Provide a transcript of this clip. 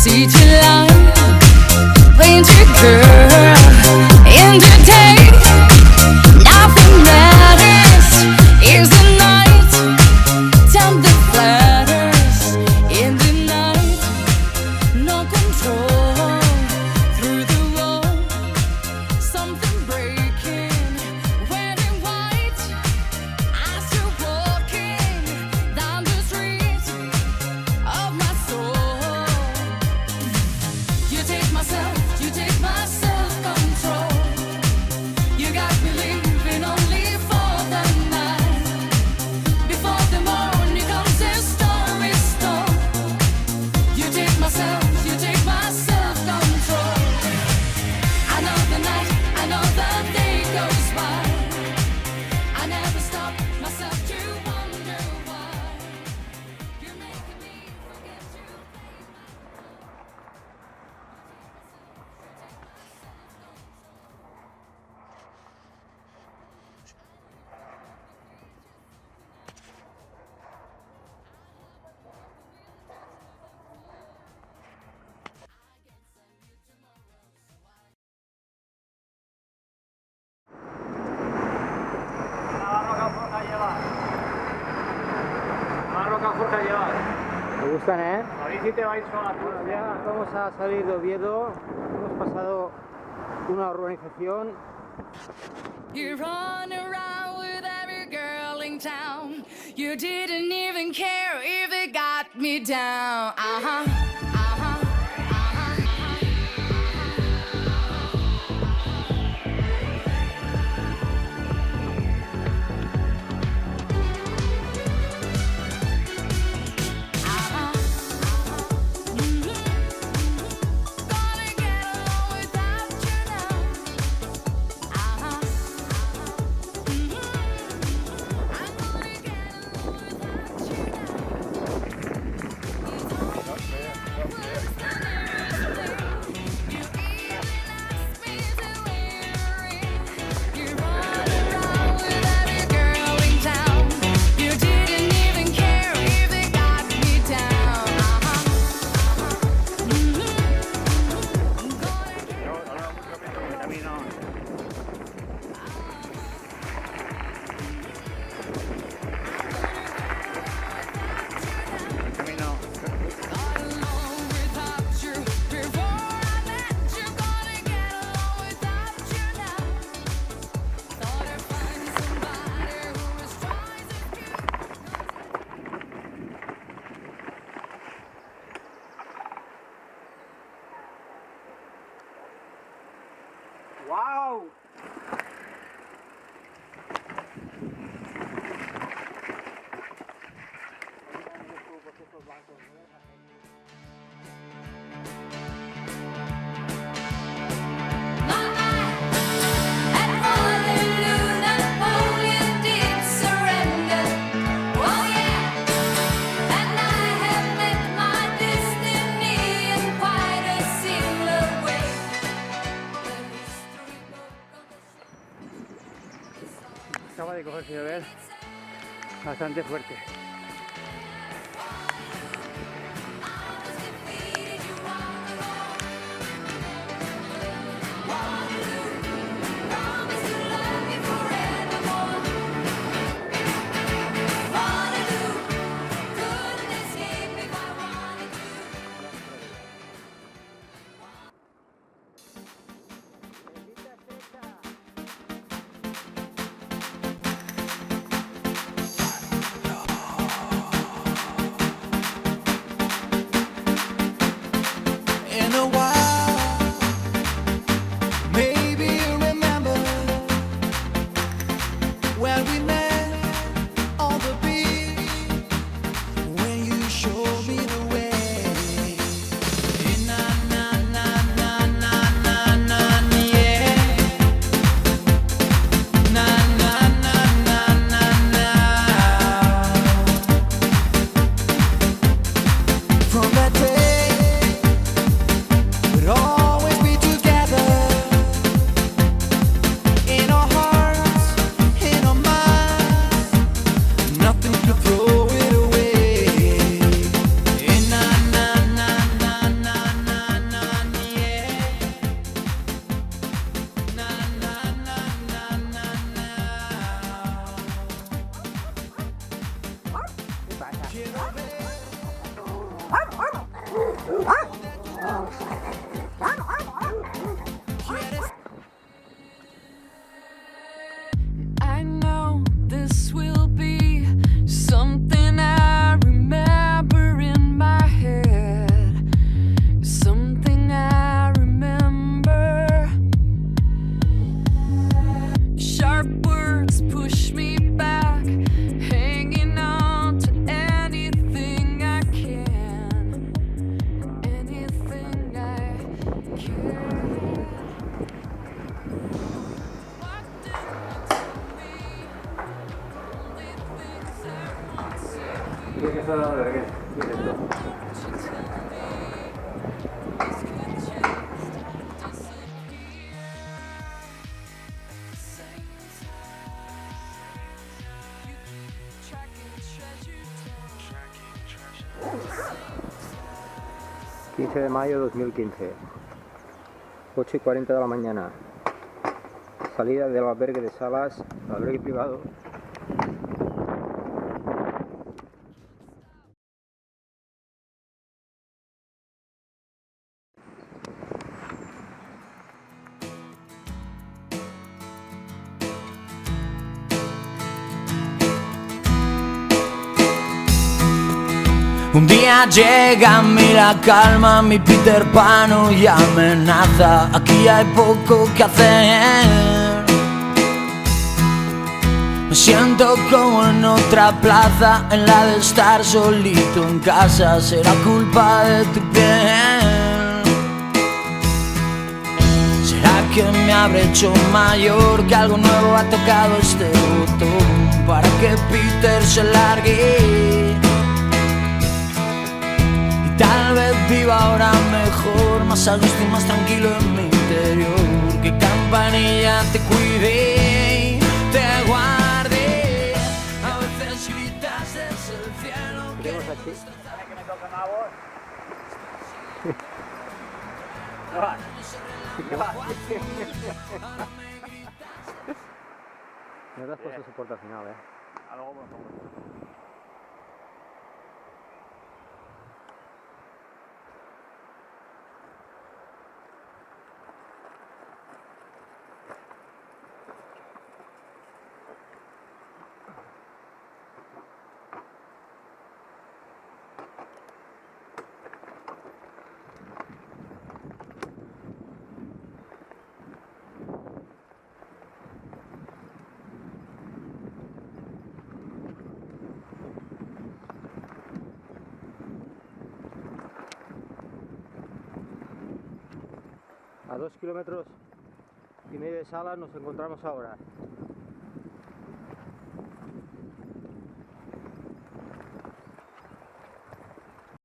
city light, painted girl in the day. Nothing matters, is the night. Time that flatters in the night. No control through the wall. Something breaking, wearing white. As you're walking down the street of my soul, you take my self-control. You got me living only for the night. Before the morning comes, the story stone. You take my self-control. I know the night, I know the day goes by. I never stop myself to wonder why. You're making me forget to play my. Me gustan, ¿eh? A ver si te vais sola tú. Ya vamos a salir de Oviedo. Hemos pasado una urbanización. You run around with every girl in town. You didn't even care if it got me down. Gonna get along without you now. I'm gonna get along without you now. You even asked me to wear a ring. You run around with every girl in town. You didn't even care if it got me down. Camino. Camino. Got along without you before I met you. Gonna get along without you now. Thought I'd find somebody who was twice as good. ¡Wow! My eye had fallen, knew Napoleon did surrender. Oh yeah, and I have met my destiny in quite a similar way. The history book of the Acaba de cogerse de ver bastante fuerte. 15 de mayo de 2015, 8:40 de la mañana, salida del albergue de Salas, albergue privado. Un día llega a mí la calma, mi Peter Pan y amenaza. Aquí hay poco que hacer. Me siento como en otra plaza, en la de estar solito en casa. Será culpa de tu piel. ¿Será que me habré hecho mayor? Que algo nuevo ha tocado este botón para que Peter se largue. Tal vez viva ahora mejor, más a gusto y más tranquilo en mi interior. Que campanilla te cuide y te guarde. A veces gritas desde el cielo que Tenemos aquí. Que me toca más voz. No te has puesto soporte al final, A luego me pongo. A 2,5 kilómetros de Salas nos encontramos ahora.